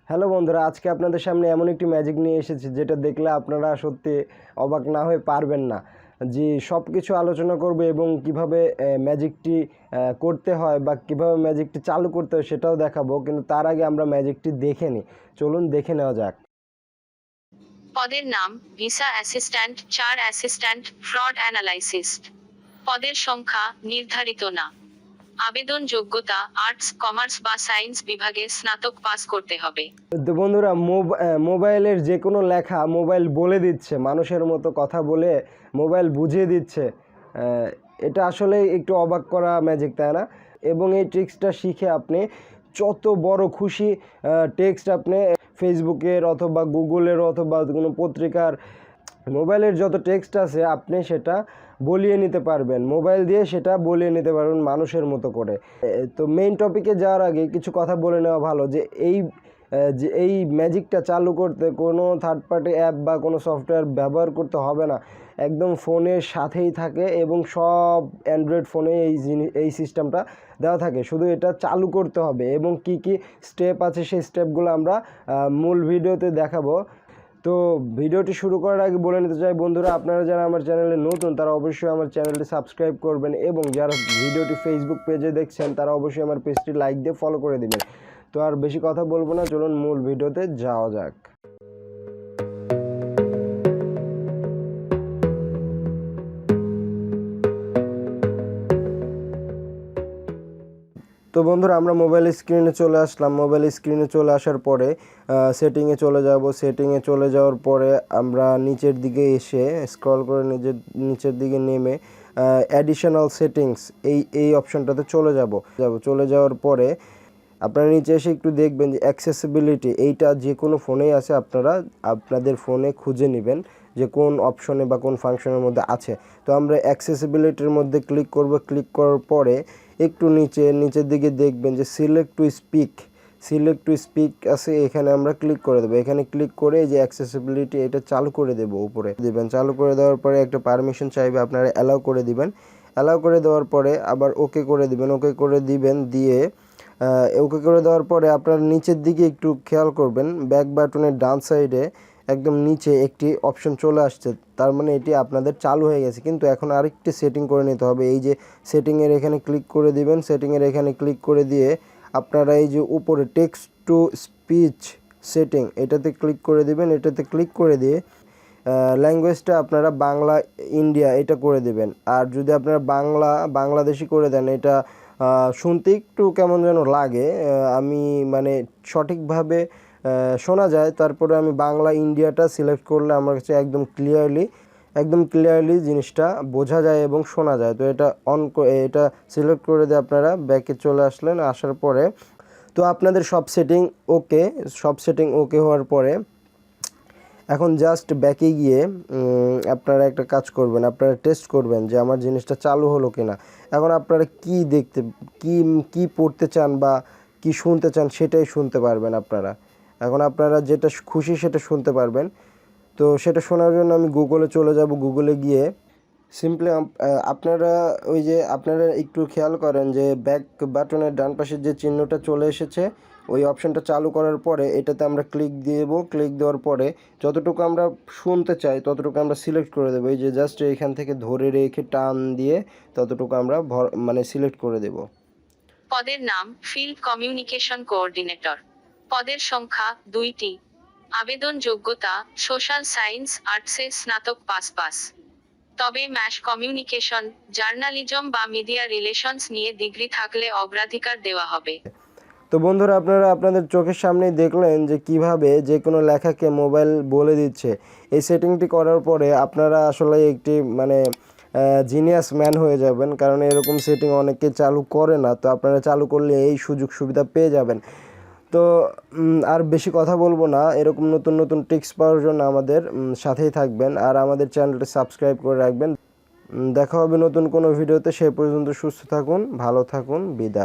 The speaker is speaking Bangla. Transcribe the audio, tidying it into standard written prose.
হ্যালো বন্ধুরা, আজকে আপনাদের সামনে এমন একটি ম্যাজিক নিয়ে এসেছি যেটা দেখলে আপনারা সত্যি অবাক না হয়ে পারবেন না। যে সব কিছু আলোচনা করব এবং কিভাবে ম্যাজিকটি করতে হয় বা কিভাবে ম্যাজিকটি চালু করতে হয় সেটাও দেখাবো, কিন্তু তার আগে আমরা ম্যাজিকটি দেখে নিই। চলুন দেখে নেওয়া যাক। পদের নাম ভিসা অ্যাসিস্ট্যান্ট, চার অ্যাসিস্ট্যান্ট, ফ্রড অ্যানালাইসিস্ট। পদের সংখ্যা নির্ধারিত না। আবেদন যোগ্যতা আর্টস, কমার্স বা সায়েন্স বিভাগে স্নাতক পাস করতে হবে। তো বন্ধুরা, মোবাইলের যে কোনো লেখা মোবাইল বলে দিচ্ছে, মানুষের মতো কথা বলে মোবাইল বুঝিয়ে দিচ্ছে। এটা আসলে একটু অবাক করা ম্যাজিক, তাই না? এবং এই ট্রিক্সটা শিখে আপনি যত বড় খুশি টেক্সট আপনি ফেসবুকের অথবা গুগলের অথবা কোনো পত্রিকার মোবাইলের যত টেক্সট আছে আপনি সেটা বলিয়ে নিতে পারবেন, মোবাইল দিয়ে সেটা বলিয়ে নিতে পারবেন মানুষের মতো করে। তো মেইন টপিকে যাওয়ার আগে কিছু কথা বলে নেওয়া ভালো যে এই ম্যাজিকটা চালু করতে কোনো থার্ড পার্টি অ্যাপ বা কোনো সফটওয়্যার ব্যবহার করতে হবে না, একদম ফোনের সাথেই থাকে এবং সব অ্যান্ড্রয়েড ফোনে এই সিস্টেমটা দেওয়া থাকে। শুধু এটা চালু করতে হবে এবং কি কি স্টেপ আছে সেই স্টেপগুলো আমরা মূল ভিডিওতে দেখাবো। তো ভিডিওটি শুরু করার আগে বলে নিতে চাই বন্ধুরা, আপনারা যারা আমার চ্যানেলে নতুন তারা অবশ্যই আমার চ্যানেলটি সাবস্ক্রাইব করবেন এবং যারা ভিডিওটি ফেসবুক পেজে দেখছেন তারা অবশ্যই আমার পেজটি লাইক দিয়ে ফলো করে দিবেন। তো আর বেশি কথা বলবো না, চলুন মূল ভিডিওতে যাওয়া যাক। তো বন্ধুরা, আমরা মোবাইল স্ক্রিনে চলে আসলাম। মোবাইল স্ক্রিনে চলে আসার পরে সেটিংয়ে চলে যাব। সেটিংয়ে চলে যাওয়ার পরে আমরা নিচের দিকে এসে স্ক্রল করে নিচের দিকে নেমে অ্যাডিশনাল সেটিংস এই অপশনটাতে চলে যাওয়ার পরে আপনারা নিচে এসে একটু দেখবেন যে অ্যাক্সেসিবিলিটি, এইটা যে কোনো ফোনেই আছে, আপনারা আপনাদের ফোনে খুঁজে নেবেন যে কোন অপশনে বা কোন ফাংশনের মধ্যে আছে। তো আমরা অ্যাক্সেসিবিলিটির মধ্যে ক্লিক করব। ক্লিক করার পরে একটু নিচের দিকে দেখবেন যে সিলেক্ট টু স্পিক আছে, এখানে আমরা ক্লিক করে দেবো। এখানে ক্লিক করে যে অ্যাক্সেসিবিলিটি এটা চালু করে দেবো, উপরে দেবেন। চালু করে দেওয়ার পরে একটা পারমিশন চাইবে, আপনারা অ্যালাউ করে দিবেন। অ্যালাউ করে দেওয়ার পরে আবার ওকে করে দিবেন। ওকে করে দেওয়ার পরে আপনার নিচের দিকে একটু খেয়াল করবেন, ব্যাক বাটনের ডান সাইডে একদম নিচে একটি অপশন চলে আসছে, তার মানে এটি আপনাদের চালু হয়ে গেছে। কিন্তু এখন আরেকটি সেটিং করে নিতে হবে। এই যে সেটিংয়ের এখানে ক্লিক করে দিবেন। সেটিংয়ের এখানে ক্লিক করে দিয়ে আপনারা এই যে উপরে টেক্সট টু স্পিচ সেটিং এটাতে ক্লিক করে দিবেন। এটাতে ক্লিক করে দিয়ে ল্যাঙ্গুয়েজটা আপনারা বাংলা ইন্ডিয়া এটা করে দেবেন। আর যদি আপনারা বাংলাদেশি করে দেন, এটা শুনতে একটু কেমন যেন লাগে, আমি মানে সঠিকভাবে শোনা যায়, তারপরে আমি বাংলা ইন্ডিয়াটা সিলেক্ট করলে আমার কাছে একদম ক্লিয়ারলি জিনিসটা বোঝা যায় এবং শোনা যায়। তো এটা সিলেক্ট করে দিয়ে আপনারা ব্যাকে চলে আসলেন। আসার পরে তো আপনাদের সব সেটিং ওকে হওয়ার পরে এখন জাস্ট ব্যাকে গিয়ে আপনারা একটা কাজ করবেন, আপনারা টেস্ট করবেন যে আমার জিনিসটা চালু হলো কিনা। এখন আপনারা কি পড়তে চান বা কি শুনতে চান সেটাই শুনতে পারবেন আপনারা। এখন আপনারা যেটা খুশি সেটা শুনতে পারবেন। তো সেটা শোনার জন্য আমি গুগলে চলে যাব। গুগলে গিয়ে সিম্পলি আপনারা একটু খেয়াল করেন যে ব্যাক বাটনের ডান পাশের যে চিহ্নটা চলে এসেছে, ওই অপশনটা চালু করার পরে এটাতে আমরা ক্লিক দেব। ক্লিক দেওয়ার পরে যতটুকু আমরা শুনতে চাই ততটুকু আমরা সিলেক্ট করে দেবো। এই যে জাস্ট এখান থেকে ধরে রেখে টান দিয়ে ততটুকু আমরা সিলেক্ট করে দেব। পদের নাম ফিল্ড কমিউনিকেশন কোঅর্ডিনেটর। পদের সংখ্যা 2টি। আবেদন যোগ্যতা সোশ্যাল সায়েন্স, আর্টসে স্নাতক পাস। তবে ম্যাস কমিউনিকেশন, জার্নালিজম বা মিডিয়া রিলেশনস নিয়ে ডিগ্রি থাকলে অগ্রাধিকার দেওয়া হবে। তো বন্ধুরা, আপনারা আপনাদের চোখের সামনেই দেখলেন যে কিভাবে যে কোনো লেখাকে মোবাইল বলে দিচ্ছে। এই সেটিংটি করার পরে আপনারা আসলে একটি জিনিয়াস ম্যান হয়ে যাবেন, কারণ এরকম সেটিং অনেকে চালু করে না। তো আপনারা চালু করলে এই সুযোগ সুবিধা পেয়ে যাবেন। তো আর বেশি কথা বলবো না, এরকম নতুন টিপস পাওয়ার জন্য আমাদের সাথেই থাকবেন আর আমাদের চ্যানেলটি সাবস্ক্রাইব করে রাখবেন। দেখা হবে নতুন কোনো ভিডিওতে। সেই পর্যন্ত সুস্থ থাকুন, ভালো থাকুন, বিদায়।